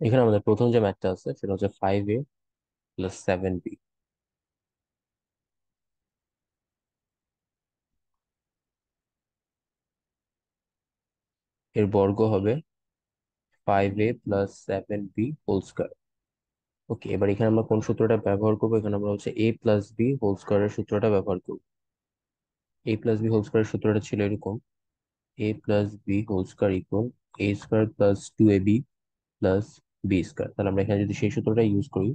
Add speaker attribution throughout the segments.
Speaker 1: এখানে আমাদের প্রথম যে ম্যাথটা আছে সেটা হচ্ছে 5a + 7b। এর বর্গ হবে 5a + 7b² ওকে, এবার এখানে আমরা কোন সূত্রটা ব্যবহার করবো? এখানে আমরা হচ্ছে a+b² এর সূত্রটা ব্যবহার করবো। a+b² সূত্রটা ছিল এরকম: a+b² a² + 2ab + b²। তাহলে আমরা এখানে যদি সেই সূত্রটা ইউজ করি,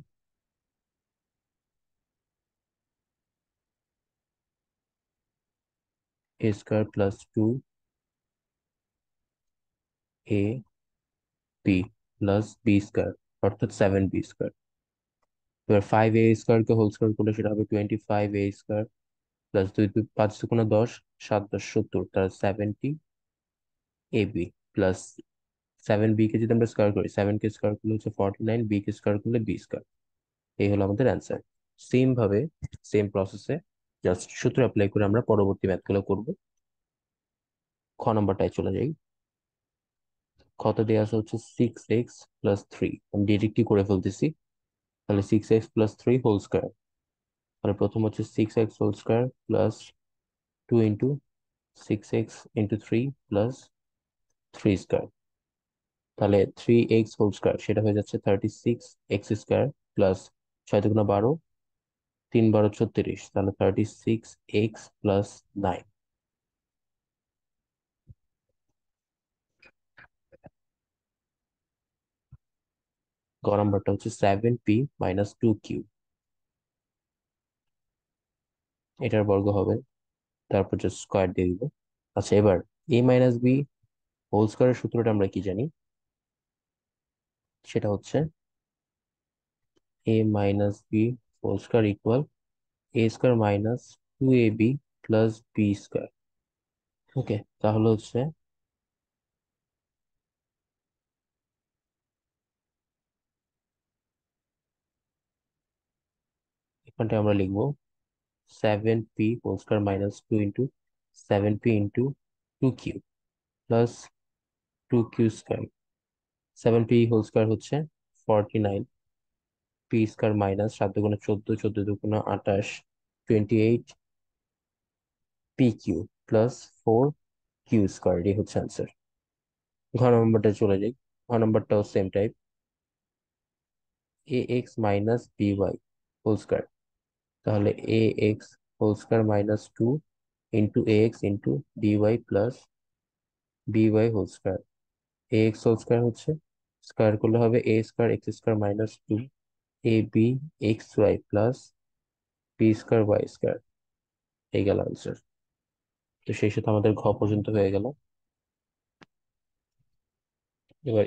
Speaker 1: a² + 2ab + b², অর্থাৎ 7b²। এবার 5a² হোল স্কোয়ার করলে সেটা হবে 25a² প্লাস 2 5 × 10, 7×10 = 70, তার 70ab প্লাস 7b কে যদি আমরা স্কোয়ার করি, 7 কে স্কোয়ার করলে হচ্ছে 49, b কে স্কোয়ার করলে b²। এই হলো আমাদের অ্যান্সার। সেম ভাবে, সেম প্রসেসে জাস্ট সূত্র অ্যাপ্লাই করে আমরা পরবর্তী ম্যাথগুলো করব। খ নম্বরটায় চলে যাই। কত দেওয়া আছে হচ্ছে 6x + 3। আমি ডিরেক্টলি করে ফেলতেছি। তাহলে 6x + 3 হোল স্কোয়ার। তাহলে প্রথম হচ্ছে 6x² প্লাস 2 × 6x × 3 + 3²। তাহলে 3x² সেটা হয়ে যাচ্ছে 36x² প্লাস 6 × 12, 3 × 12 = 36, তাহলে 36x + 9। গ নাম্বারটা হচ্ছে 7p - 2q, এটার বর্গ হবে, তারপর জাস্ট স্কোয়ার দিয়ে দিব। আচ্ছা, এবার a - b² সূত্রটা আমরা কি জানি? সেটা হচ্ছে a - b² a² - 2ab + b²। ওকে, তাহলে হচ্ছে এখানটা আমরা লিখবো 7p² - 2 × 7p × 2q plus 2q²। 7p² হচ্ছে 49, p² minus 7 × 14, 14 × 2 = 28, 28 pq plus 4q², এই হচ্ছে অ্যান্সার। ঘ নম্বরটা চলে যাই। ঘ নম্বরটাও সেম টাইপ, ax - by² তাহলে ax² - 2 * ax by plus by²। ax² হচ্ছে স্কোয়ার করলে হবে a² x² - 2 ab xy plus b²y²। এই গেল আনসার। তো সেই সাথে আমাদের ঘ পর্যন্ত হয়ে গেল। এবার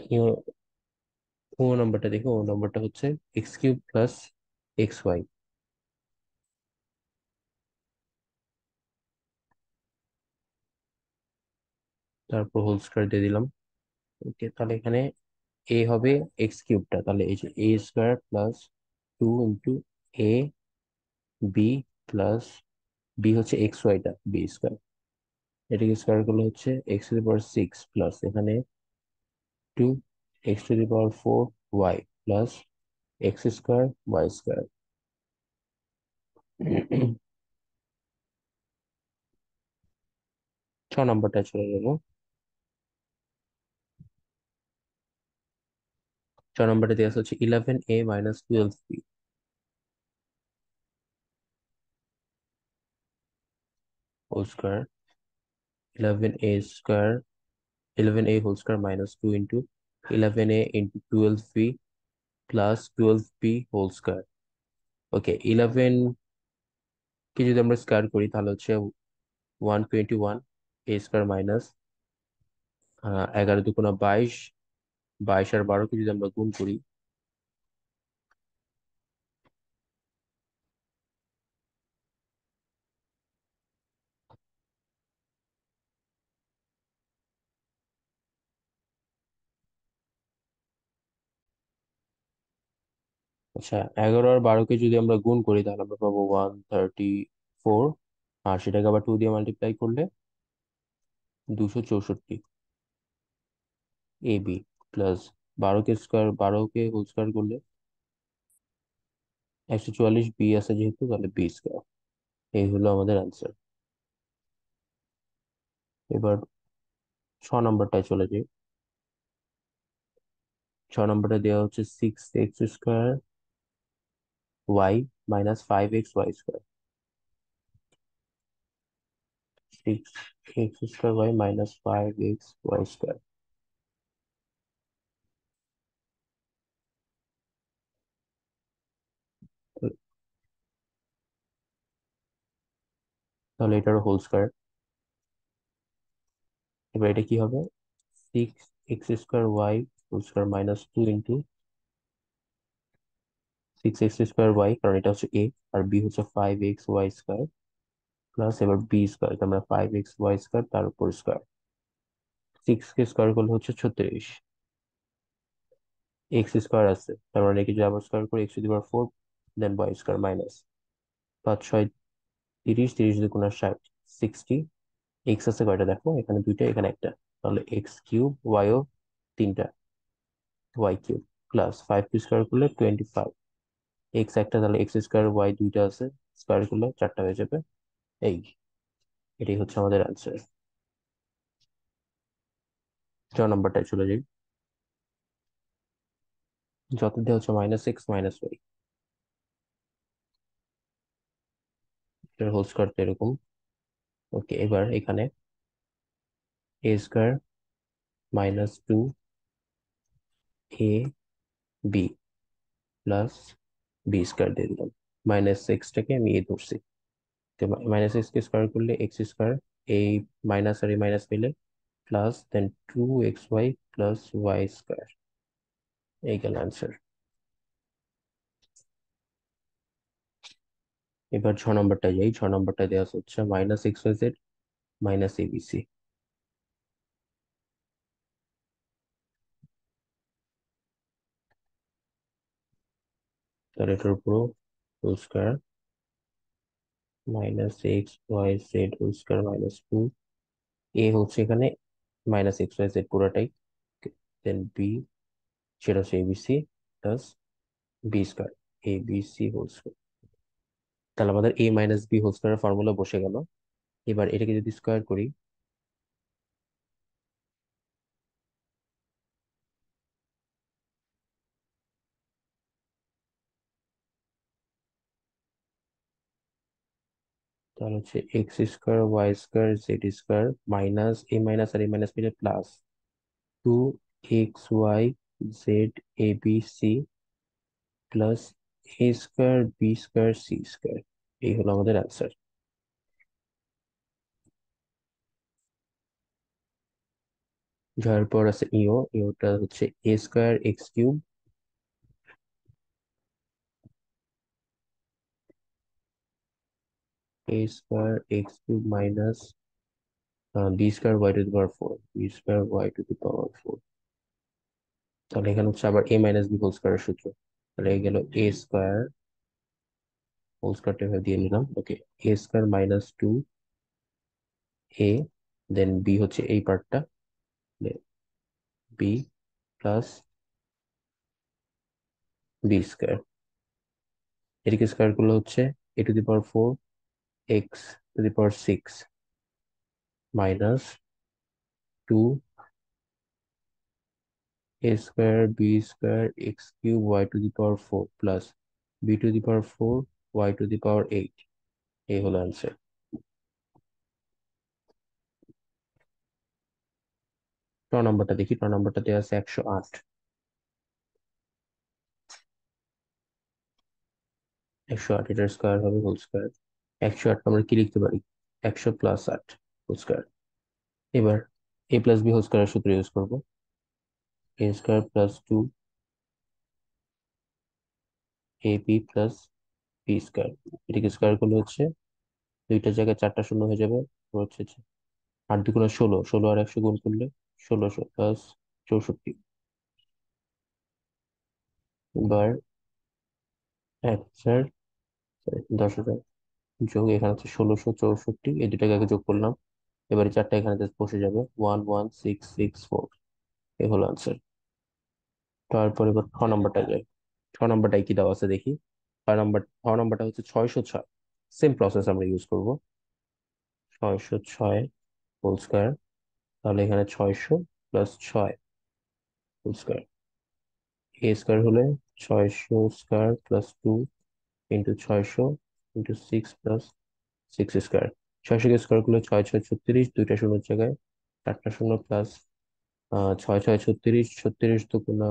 Speaker 1: ও নম্বরটা দেখো, ও নম্বরটা হচ্ছে x³ + xy, তারপর হোল স্কোয়ার দিয়ে দিলাম। ওকে, তাহলে এখানে এ হবে x³ তাহলে এই যে a² plus 2 × a b plus b হচ্ছে xy, b²। এটাকে স্কোয়ার করলে হচ্ছে x⁶ প্লাস এখানে 2 x⁴y প্লাস x²y²। নম্বরটা চলে যাবো। নম্বরটা দেওয়া হচ্ছে 11a - 12b whole square, 11a whole square minus 2 × 11a × 12b plus 12b whole square. Okay, 11 কে যদি আমরা স্কোয়ার করি তাহলে হচ্ছে 121 a² মাইনাস 11 × 2 = 22, 22 আর 12 কে যদি আমরা গুণ করি, আচ্ছা 11 আর 12 কে যদি আমরা গুণ করি তাহলে আমরা পাবো 134, আর সেটাকে আবার 2 দিয়ে মাল্টিপ্লাই করলে 264 ab প্লাস বারোকে হোল স্কোয়ার করলে 144, বি আছে যেহেতু তাহলে বি স্কোয়ার। এই হলো আমাদের অ্যান্সার। এবার 6 নম্বরটায় চলে যাই। 6 নম্বরটা দেওয়া হচ্ছে 6x² Y minus 5xy²। 6x² Y minus 5xy²। তাহলে এটার হোল স্কোয়ার। এবার এটা কি হবে? 6x² y whole square minus 2 6x² y, কারণ এটা হচ্ছে এ, আর বি হচ্ছে 5xy² প্লাস এবার বি স্কোয়ার, আমরা 5xy² তার উপর স্কোয়ার। 6 কে স্কোয়ার করলে হচ্ছে 36। এক্স স্কোয়ার আছে, তার মানে একে যদি আবার স্কোয়ার করে x⁴ দেন y² মাইনাস 5 6 30, 30 × 60, 60। এক্স আছে কয়টা দেখো, এখানে দুইটা, এখানে একটা, তাহলে x³ ওয়াইও তিনটা, y³ প্লাস 5 কে স্কোয়ার করলে 25। এক্স একটা, তাহলে x² ওয়াই দুইটা আছে, স্কোয়ার করলে 4টা হয়ে যাবে। এই এটাই হচ্ছে আমাদের অ্যান্সার। 4 নম্বরটায় চলে যাই। যত দেওয়া হচ্ছে -x - y, এটার হোল স্কোয়ার তো এরকম। ওকে, এবার এখানে a² minus 2ab plus b² দিয়ে দিলাম। -x টাকে আমি এ ধরছি, তো -x কে স্কোয়ার করলে x², এই মাইনাস আর এই মাইনাস মিলে প্লাস দেন 2xy প্লাস y²। এই গেল অ্যান্সার। এবার 6 নম্বরটা যাই। 6 নম্বরটা দেওয়া হচ্ছে -xyz মাইনাস abc। তাহলে এটার উপর whole square -x y z² minus 2। এ হচ্ছে এখানে -x y z পুরাটাই, দেন বি, সেটা হচ্ছে এবিসি প্লাস বি² এবিসি হোল স্কোয়ার। তাহলে আমাদের এ মাইনাস বি হোল স্কোয়ারের ফর্মুলা বসে গেল। এবার এটাকে যদি স্কোয়ার করি, তাহলে হচ্ছে x², y², z² মাইনাস এ মাইনাস আর এ মাইনাস মিলে plus 2xy z abc plus a², b², c²। এই হলো আমাদের অ্যান্সার। যার পর আছে ইওটা হচ্ছে a²x³ a²x³ minus b² y⁴ তাহলে এখানে হচ্ছে আবার a মাইনাস বি হোল স্কোয়ারের সূত্র। তাহলে এই গেল a² হোল স্কোয়ারটা এভাবে দিয়ে নিলাম। ওকে, a² মাইনাস 2a, দেন বি হচ্ছে এই পার্টটা, বি প্লাস বি²। এটিকে স্কোয়ার করলে হচ্ছে a⁴ x⁴ minus 2a², b², x³ plus b⁴ y⁴ এই হলো অ্যান্সার। 9 নম্বরটা দেখি। 9 নম্বরটা দেওয়া আছে 108। 108 এটার স্কোয়ার হবে হোল স্কোয়ার। 108 আমরা কি লিখতে পারি? 100 প্লাস 8 হোল স্কোয়ার। এবার a প্লাস বি হোল স্কোয়ারের সূত্র ইউজ করবো। a² plus 2ab plus b²। এটাকে স্কোয়ার করলে হচ্ছে দুইটার জায়গায় 4টা শূন্য হয়ে যাবে, হচ্ছে 8 × 2 = 16, 16 আর 100 গুণ করলে 1600 প্লাস 64। এবার 1,000, 10,000 যোগ এখানে হচ্ছে 1664, এই দুটাকে আগে যোগ করলাম। এবারে 4টা এখানে জাস্ট বসে যাবে, 11664। এ হলো আনসার। তারপর এবার ছ নম্বরটা যাই। ছ নম্বরটায় কি দেওয়া আছে দেখি। ছ নম্বরটা হচ্ছে 606। সেম প্রসেস আমরা ইউজ করব। 606 হোল স্কয়ার। তাহলে এখানে 600 + 6 হোল স্কয়ার। এ স্কয়ার হলে 600 স্কয়ার + 2 ইন্টু 600 × 6 + 6 স্কয়ার। 600 কে স্কয়ার করলে 6 6 36, দুইটা শূন্যের জায়গায় চারটা শূন্য প্লাস 6 6 36, 36 দুগুণা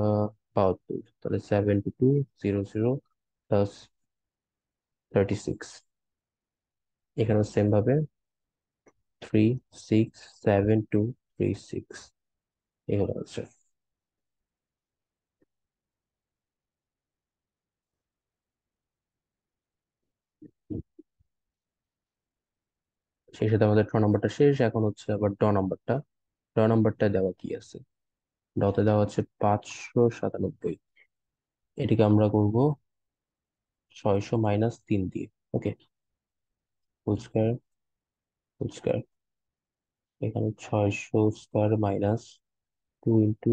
Speaker 1: 72, তাহলে 7200 + 36। এখানে সেম ভাবে 367236, এই হলো আনসার। সেই সাথে আমাদের ছ নম্বরটা শেষ। এখন হচ্ছে আবার ড নম্বরটা। ড নম্বরটা দেওয়া কি আছে? ডতে দেওয়া হচ্ছে 597। এটিকে আমরা করব 600 - 3 দিয়ে। ওকে, হোল স্কয়ার হোল স্কয়ার। এখানে 600 স্কয়ার - 2 ইন্টু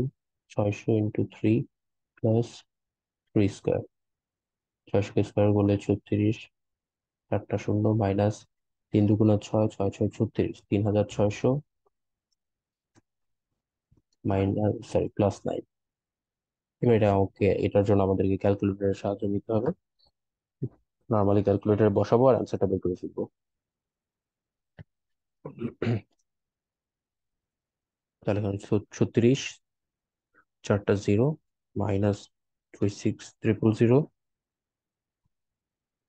Speaker 1: 600 × 3 প্লাস 3 স্কয়ার। 600 কে স্কয়ার করলে 36, চারটা শূন্য মাইনাস 3 দুগুণা 6, 6 6 36, 3600 মাইনাস সরি +9। এবার এটা ওকে, এটার জন্য আমাদেরকে ক্যালকুলেটরের সাহায্য নিতে হবে। নর্মালি ক্যালকুলেটরে বসাবো আর অ্যান্সারটা বের করে ফেলবো। তাহলে এখানে 36, চারটা জিরো মাইনাস 36,000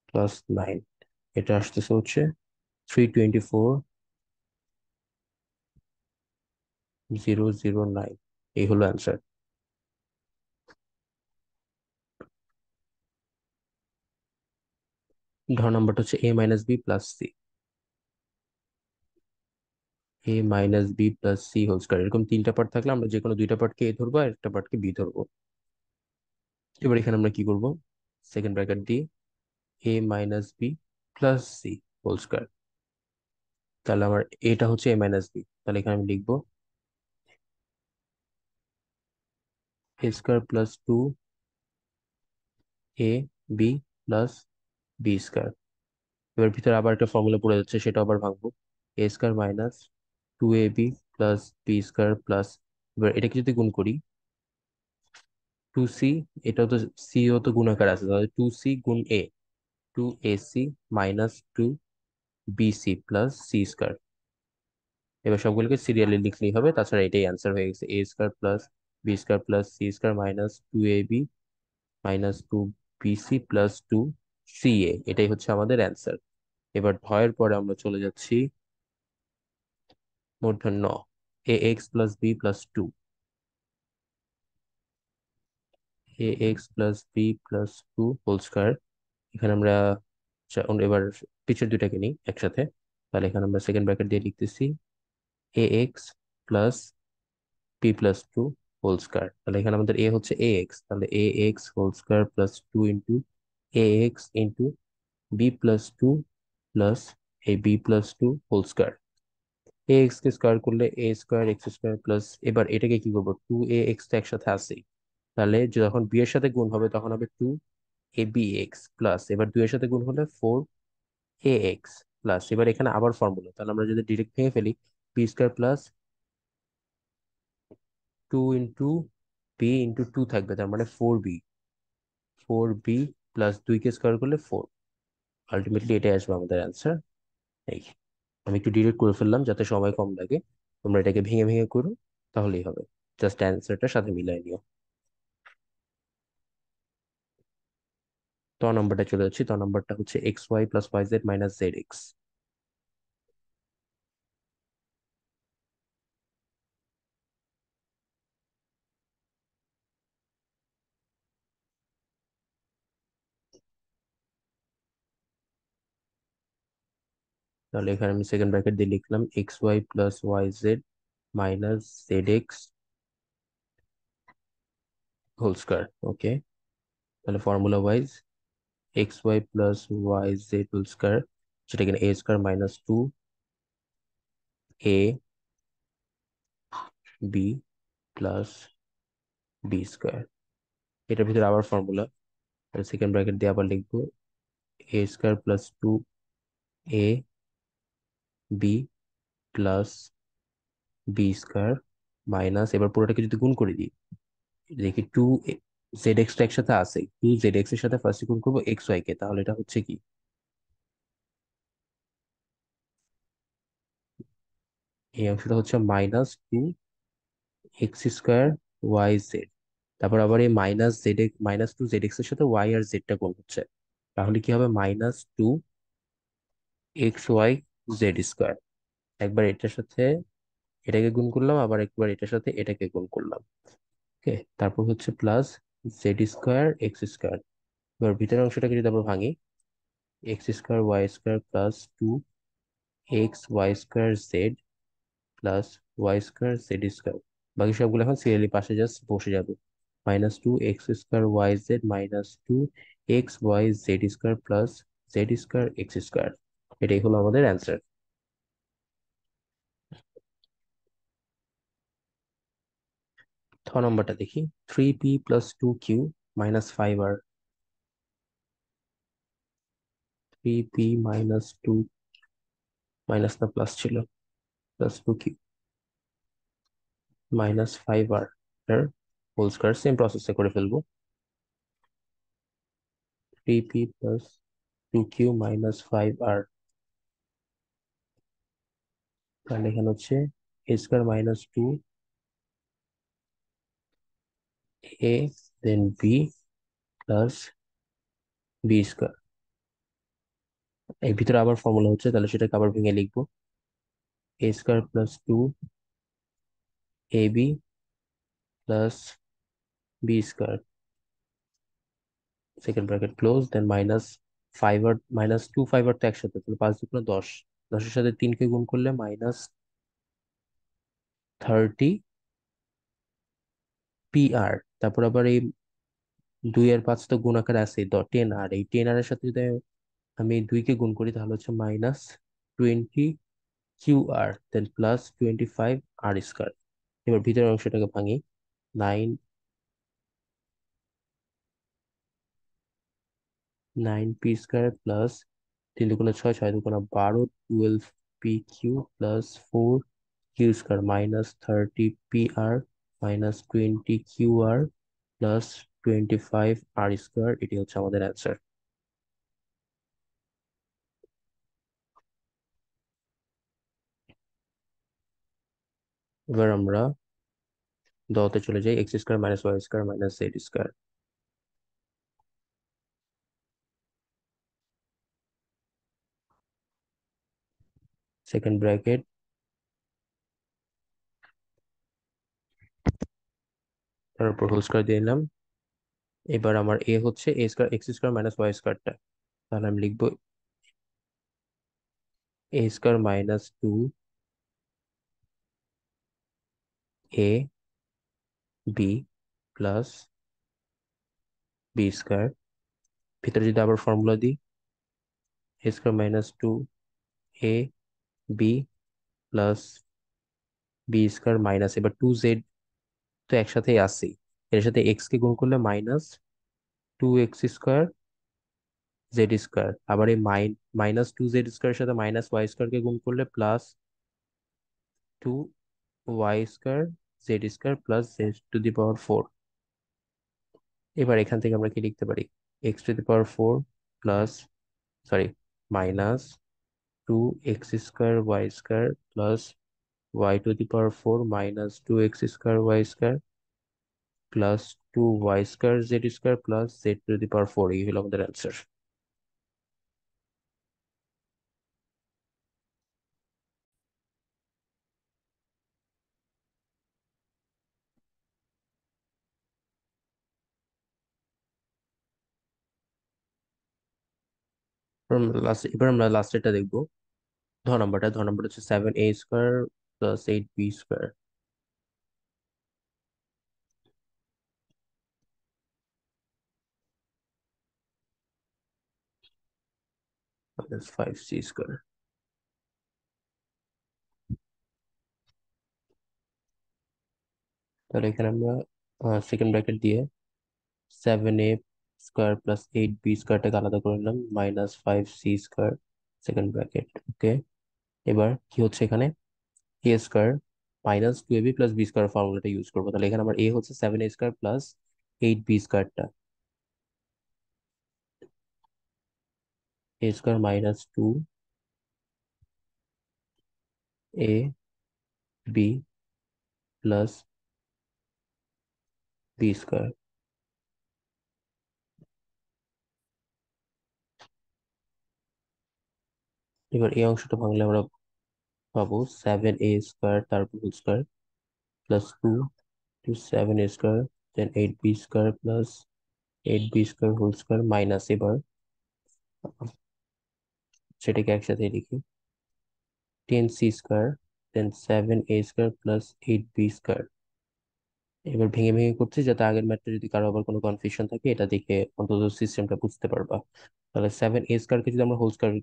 Speaker 1: প্লাস 9। এটা আসতেছে হচ্ছে 324,009। এই হলো অ্যান্সার। ঘ নাম্বারটা হচ্ছে a - b + c। a - b + c whole square. এরকম তিনটা পার্ট থাকলে আমরা যে কোনো দুইটা পার্টকে এ ধরবো আর একটা পার্টকে বি ধরবো। এবার এখানে আমরা কি করব? সেকেন্ড ব্র্যাকেট দিয়ে a - b + c whole square. তাহলে আমার এটা হচ্ছে a - b, তাহলে এখানে আমি লিখবো a² + 2ab + b²। এবার ভিতরে আবার একটা ফর্মুলা পড়ে যাচ্ছে, সেটা আবার ভাঙবো। a² - 2ab + b² প্লাস, এবার এটাকে যদি গুণ করি 2c, এটাও তো সিও তো গুণাকার আছে, তাহলে 2c × a, 2ac - 2bc + c²। এবার সবগুলোকে সিরিয়ালি লিখলেই হবে, তাছাড়া এটাই অ্যান্সার হয়ে গেছে। a² + b² + c² minus 2ab - 2bc + 2ca। এটাই হচ্ছে আমাদের অ্যান্সার। এবার ভয়ের পরে আমরা চলে যাচ্ছি মূর্ধন্য ax + b + 2। ax + b + 2 whole square. এখানে আমরা এবার পিছের দুইটাকে নিই একসাথে। তাহলে এখানে আমরা সেকেন্ড ব্র্যাকেট দিয়ে লিখতেছি ax + b + 2 হোল স্কয়ার। তাহলে এখানে আমাদের a হচ্ছে ax, তাহলে ax whole square + 2 into ax into b + 2 plus এই b + 2 হোল স্কয়ার। ax কে স্কয়ার করলে a²x² প্লাস, এবার এটাকে কি করবো, 2ax তো একসাথে আছে, তাহলে যখন b এর সাথে গুণ হবে তখন হবে 2abx প্লাস, এবার 2 এর সাথে গুণ হলে 4ax প্লাস। এবার এখানে আবার ফর্মুলা, তাহলে আমরা যদি ডিরেক্ট ভেঙে ফেলি, b² প্লাস 2 × b × 2 থাকবে, তার মানে 4b প্লাস 2 কে স্কোয়ার করলে 4। আলটিমেটলি এটাই আসবে আমাদের অ্যান্সার। এই, আমি একটু ডিরেক্ট করে ফেললাম যাতে সময় কম লাগে। তোমরা এটাকে ভেঙে ভেঙে করো, তাহলেই হবে। জাস্ট অ্যান্সারটার সাথে মিলাই নিও। ত নম্বরটা চলে যাচ্ছি। ত নম্বরটা হচ্ছে xy + yz - zx। তাহলে এখানে আমি সেকেন্ড ব্র্যাকেট দিয়ে লিখলাম xy + yz - zx whole square. Okay, তাহলে formula wise xy + yz whole square, সেটা কিনা a² - 2ab + b² এটার ভিতরে আবার ফর্মুলা, সেকেন্ড ব্র্যাকেট দিয়ে আবার লিখবো a² plus 2ab plus b² minus, এবার পুরোটাকে যদি গুণ করে দিই, দেখি 2 zx টা একসাথে আছে, 2 zx এর সাথে ফার্স্টে গুণ করবো xy কে, তাহলে এটা হচ্ছে কি, এই অংশটা হচ্ছে -2 x² y z। তারপর আবার এই -2 zx এর সাথে y আর z টা গুণ হচ্ছে, তাহলে কি হবে -2 xy z²। একবার এটার সাথে এটাকে গুণ করলাম, আবার একবার এটার সাথে এটাকে গুণ করলাম। ওকে, তারপর হচ্ছে +z² x²। এবার ভিতরের অংশটাকে যদি আবার ভাঙি, x² y² + 2 x y² z plus y²z²। বাকি সবগুলো এখন সিরিয়ালি পাশে জাস্ট বসে যাবে। -2 x² y z -2 x y z² plus z²x²। এটাই হলো আমাদের অ্যান্সার। ছ নম্বরটা দেখি, 3p + 2q - 5r। 3p - 2, minus না প্লাস ছিল, +2q -5r এর হোল স্কয়ার, সেম প্রসেসে করে ফেলবো। 3p + 2q -5r, তাহলে এখানে হচ্ছে a² - 2a দেন b প্লাস b²। এর ভিতরে আবার ফর্মুলা হচ্ছে, তাহলে সেটাকে আবার ভেঙে লিখবো a² + 2ab plus b², second bracket close, then -5r -2 5r তো একসাথে, তাহলে 5×2 = 10, 10-এর সাথে 3কে গুণ করলে -30 pr। তারপর আবার এই 2 আর 5 তো গুণ আকারে আছে, 10r, এই 10r এর সাথে যদি আমি 2কে গুণ করি তাহলে হচ্ছে -20 qr দেন +25r²। এবার ভিতরের অংশটাকে ভাঙি, 9p² plus 3 × 2 = 6, 6 × 2 = 12, 12pq plus 4q² -30pr -20qr plus 25r²। এটি হচ্ছে আমাদের অ্যান্সার। এবার আমরা দতে চলে যাই, x² - y² - z²। Second bracket, তারপর হোল স্কয়ার দিয়ে নিলাম। এবার আমার এ হচ্ছে x² - y²টা, তাহলে আমি লিখবো a² - 2ab প্লাস b²। ভিতরে যদি আবার ফর্মুলা দিই, a² - 2ab plus b² minus, এবার 2z তো একসাথেই আছে, এর সাথে x কে গুণ করলে -2x² z², আবার এই -2z² সাথে -y² কে গুণ করলে +2y² z² প্লাস z⁴। এবার এখান থেকে আমরা কি লিখতে পারি, x⁴ plus, sorry, -2x² y² plus y⁴ -2x² y² plus 2y² z² plus z⁴। এই হলো আমাদের অ্যান্সার। এবার আমরা লাস্টেরটা দেখবো, ধ নাম্বারটা হচ্ছে 7a² plus 8b² minus 5c²। তাহলে এখানে আমরা সেকেন্ড ব্র্যাকেট দিয়ে 7a স্কোয়ার প্লাস 8b স্কোয়ারটাকে আলাদা করে নিলাম, -5c স্কোয়ার সেকেন্ড ব্র্যাকেট। ওকে, এবার কি হচ্ছে এখানে, A square -2ab plus b square ফর্মুলাটা ইউজ করবো। তাহলে এখানে আমার এ হচ্ছে 7a স্কোয়ার প্লাস 8b স্কোয়ারটা, a square -2ab plus b square. এবার এই অংশটা ভাঙলে আমরা পাবো 7a স্কোয়ার তারপর whole square +2 to 7a square, then 8b square plus 8b square whole square minus, এবার সেটাকে একসাথে লিখি, 10c square, then 7a square plus 8b square. এবার ভেঙে ভেঙে করছি যাতে আগের ম্যাথটা যদি কারো আবার কোনো কনফিউশন থাকে এটা দেখে অন্তত সিস্টেমটা বুঝতে পারবা। তাহলে 7a স্কোয়ারকে যদি আমরা হোল স্কোয়ার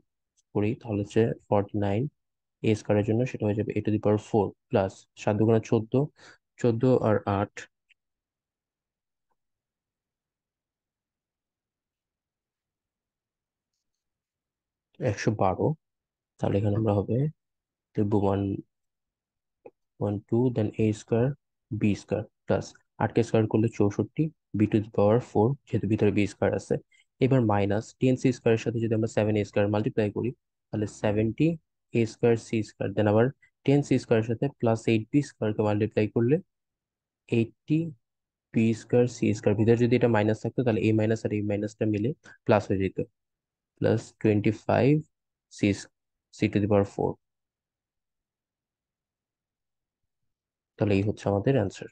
Speaker 1: করি তাহলে হচ্ছে 49, a স্কোয়ারের জন্য সেটা হয়ে যাবে a⁴ প্লাস 7 × 14, 14 আর 8, 112। তাহলে এখানে আমরা হবে লিখবো 112, then a square b square plus 8কে স্কোয়ার করলে 64, b⁴ যেহেতু ভিতরে b স্কোয়ার আছে। এবার মাইনাস 10c স্কোয়ারের সাথে যদি আমরা 7a স্কোয়ার মাল্টিপ্লাই করি তাহলে 70a স্কোয়ার c স্কোয়ার, দেন আবার 10c স্কোয়ারের সাথে +8b স্কোয়ারকে মাল্টিপ্লাই করলে 80b স্কোয়ার c স্কোয়ার। ভিতরে যদি এটা মাইনাস থাকতো তাহলে a মাইনাস আর a মাইনাসটা মিলে প্লাস হয়ে যেত, +25c c⁴। তাহলে এই হচ্ছে আমাদের অ্যান্সার।